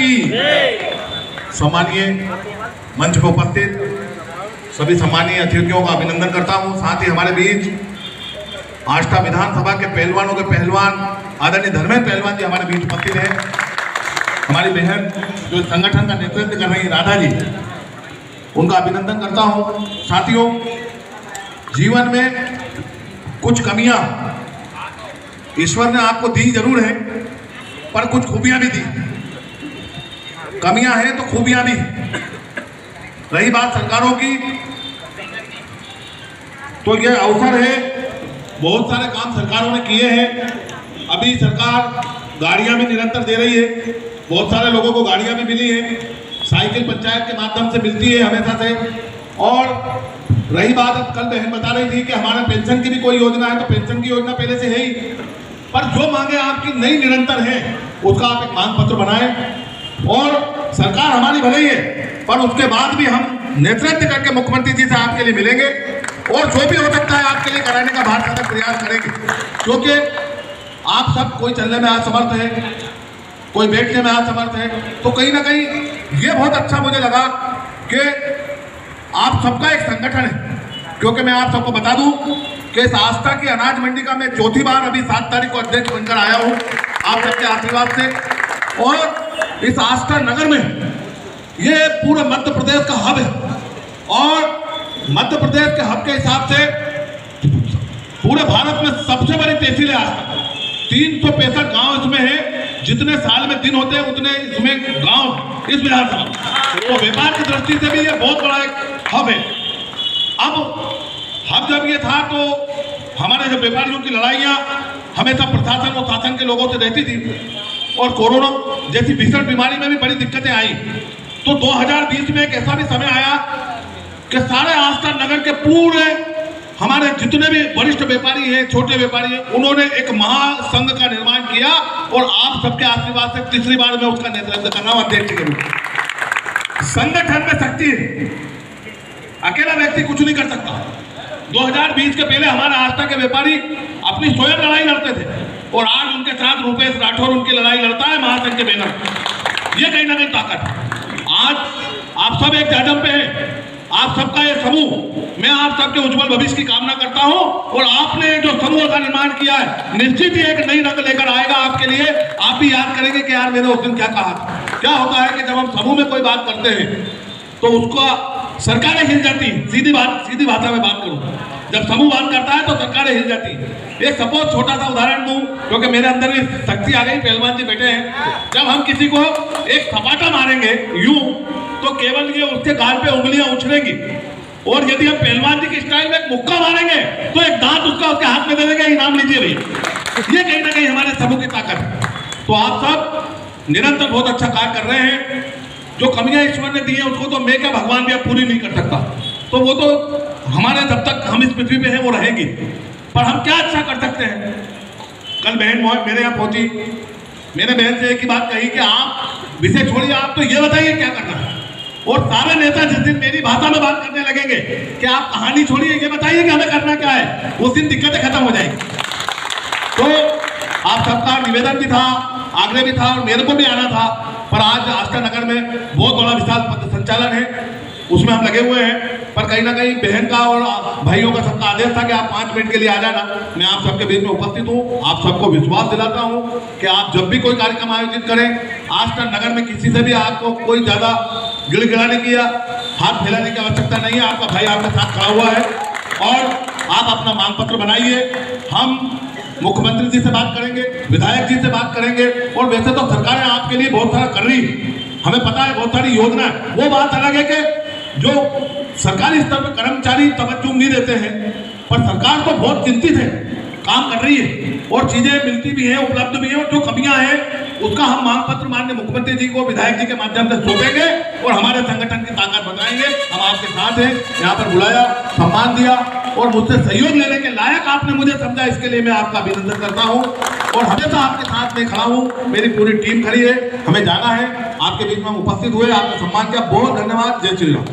की। सम्मानीय मंच पर उपस्थित सभी सम्मानीय अतिथियों का अभिनंदन करता हूं। साथ ही हमारे बीच आष्टा विधानसभा के पहलवानों के पहलवान आदरणीय धर्मेंद्र पहलवान जी हमारे बीच उपस्थित हैं। हमारी बहन जो संगठन का नेतृत्व कर रही है राधा जी, उनका अभिनंदन करता हूं। साथियों, जीवन में कुछ कमियां ईश्वर ने आपको दी जरूर है, पर कुछ खूबियां भी दी। कमियां हैं तो खूबियां भी। रही बात सरकारों की, तो यह अवसर है, बहुत सारे काम सरकारों ने किए हैं। अभी सरकार गाड़ियां भी निरंतर दे रही है, बहुत सारे लोगों को गाड़ियां भी मिली है, साइकिल पंचायत के माध्यम से मिलती है हमेशा से। और रही बात, कल बहन बता रही थी कि हमारे पेंशन की भी कोई योजना है, तो पेंशन की योजना पहले से है ही, पर जो मांगे आपकी नई निरंतर है, उसका आप एक मांग पत्र बनाएं। और सरकार हमारी भले ही है, पर उसके बाद भी हम नेतृत्व करके मुख्यमंत्री जी से आपके लिए मिलेंगे और जो भी हो सकता है आपके लिए कराने का भारत सरकार प्रयास करेंगे। क्योंकि आप सब, कोई चलने में असमर्थ है, कोई बैठने में असमर्थ है, तो कहीं ना कहीं ये बहुत अच्छा मुझे लगा कि आप सबका एक संगठन है। क्योंकि मैं आप सबको बता दूं कि इस आस्था की अनाज मंडी का मैं चौथी बार अभी 7 तारीख को अध्यक्ष बनकर आया हूं आप सबके आशीर्वाद से। और इस आस्था नगर में ये पूरे मध्य प्रदेश का हब है, और मध्य प्रदेश के हब के हिसाब से पूरे भारत में सबसे बड़ी तहसील है आस्था। 365 गांव इसमें है। जितने साल में दिन होते हैं उतने इसमें गांव इस विधानसभा, तो व्यापार की दृष्टि से भी ये बहुत बड़ा एक हब है। अब हब जब ये था तो हमारे जो व्यापारियों की लड़ाइयाँ हमेशा प्रशासन और शासन के लोगों से रहती थी, और कोरोना जैसी भीषण बीमारी में भी बड़ी दिक्कतें आई। तो 2020 में एक ऐसा भी समय आया कि सारे आस्था नगर के पूरे हमारे जितने भी वरिष्ठ व्यापारी हैं, छोटे व्यापारी हैं, उन्होंने एक महासंघ का निर्माण किया, और आप सबके आशीर्वाद से तीसरी बार मैं उसका नेतृत्व कर रहा हूं अध्यक्ष के रूप में। संगठन में शक्ति है, अकेला व्यक्ति कुछ नहीं कर सकता। 2020 के पहले हमारे आस्था के व्यापारी अपनी स्वयं लड़ाई लड़ते थे, और आज उनके साथ रुपेश राठौर उनकी लड़ाई लड़ता है महासंघ के बैनर। ये कहीं ना कहीं ताकत है। आज आप सब एक जन्म पे हैं, आप सबका ये समूह, मैं आप सबके उज्जवल भविष्य की कामना करता हूं। और आपने जो समूह का निर्माण किया है, निश्चित ही एक नई रंग लेकर आएगा आपके लिए। आप भी याद करेंगे कि यार मैंने उस दिन क्या कहा। क्या होता है कि जब हम समूह में कोई बात करते हैं तो उसको सरकारें हिल जाती हैं। सीधी भाषा में बात करूं, जब समूह बात करता है तो सरकारें हिल जाती हैं। एक सपोज छोटा सा उदाहरण दूं, क्योंकि मेरे अंदर भी शक्ति आ गई, पहलवान जी बैठे हैं। जब हम किसी को एक सपाटा मारेंगे यूं, तो केवल ये उसके गाल पे उंगलियां उछलेंगी, और यदि हम पहलवान जी की स्टाइल में एक मुक्का मारेंगे तो एक दांत उसका उसके हाथ में दे देंगे, इनाम लीजिए भाई। ये कहीं ना कहीं हमारे समूह की ताकत है। तो आप सब निरंतर बहुत अच्छा कार्य कर रहे हैं। जो कमियां ईश्वर ने दी है उसको तो मैं क्या, भगवान भी अब पूरी नहीं कर सकता, तो वो तो हमारे जब तक हम इस पृथ्वी पे हैं वो रहेगी। पर हम क्या अच्छा कर सकते हैं। कल बहन मेरे यहाँ पहुंची, मैंने बहन से एक ही बात कही कि आप विषय छोड़िए, आप तो ये बताइए क्या करना है। और सारे नेता जिस दिन मेरी भाषा में बात करने लगेंगे कि आप कहानी छोड़िए, ये बताइए कि हमें करना क्या है, उस दिन दिक्कतें खत्म हो जाएंगी। तो आप सबका निवेदन भी था, आग्रह भी था, और मेरे को भी आना था, पर आज आस्था नगर में बहुत बड़ा विशाल पथ संचालन है, उसमें हम लगे हुए हैं। पर कहीं ना कहीं बहन का और भाइयों का सबका आदेश था कि आप 5 मिनट के लिए आ जाना। मैं आप सबके बीच में उपस्थित हूँ। आप सबको विश्वास दिलाता हूँ कि आप जब भी कोई कार्यक्रम आयोजित करें, आस्था नगर में किसी से भी आपको कोई ज़्यादा गिड़गिड़ाने की या हाथ फैलाने की आवश्यकता नहीं है। आपका भाई आपके साथ खड़ा हुआ है, और आप अपना मांग पत्र बनाइए। हम मुख्यमंत्री जी से बात करेंगे, विधायक जी से बात करेंगे, और वैसे तो सरकारें आपके लिए बहुत सारा कर रही, हमें पता है, बहुत सारी योजना है। वो बात अलग है कि जो सरकारी स्तर पर कर्मचारी तवज्जो नहीं देते हैं, पर सरकार तो बहुत चिंतित है, काम कर रही है, और चीजें मिलती भी हैं, उपलब्ध भी हैं। और जो कमियां हैं उसका हम मांग पत्र माननीय मुख्यमंत्री जी को, विधायक जी के माध्यम से सौंपेंगे, और हमारे संगठन की ताकत बताएंगे। हम आपके साथ हैं, यहाँ पर बुलाया, सम्मान दिया, और मुझसे सहयोग लेने के लायक आपने मुझे समझा, इसके लिए मैं आपका अभिनंदन करता हूँ। और हमेशा आपके साथ में खड़ा हूँ, मेरी पूरी टीम खड़ी है। हमें जाना है, आपके बीच में हम उपस्थित हुए, आपने सम्मान किया, बहुत धन्यवाद। जय श्री राम।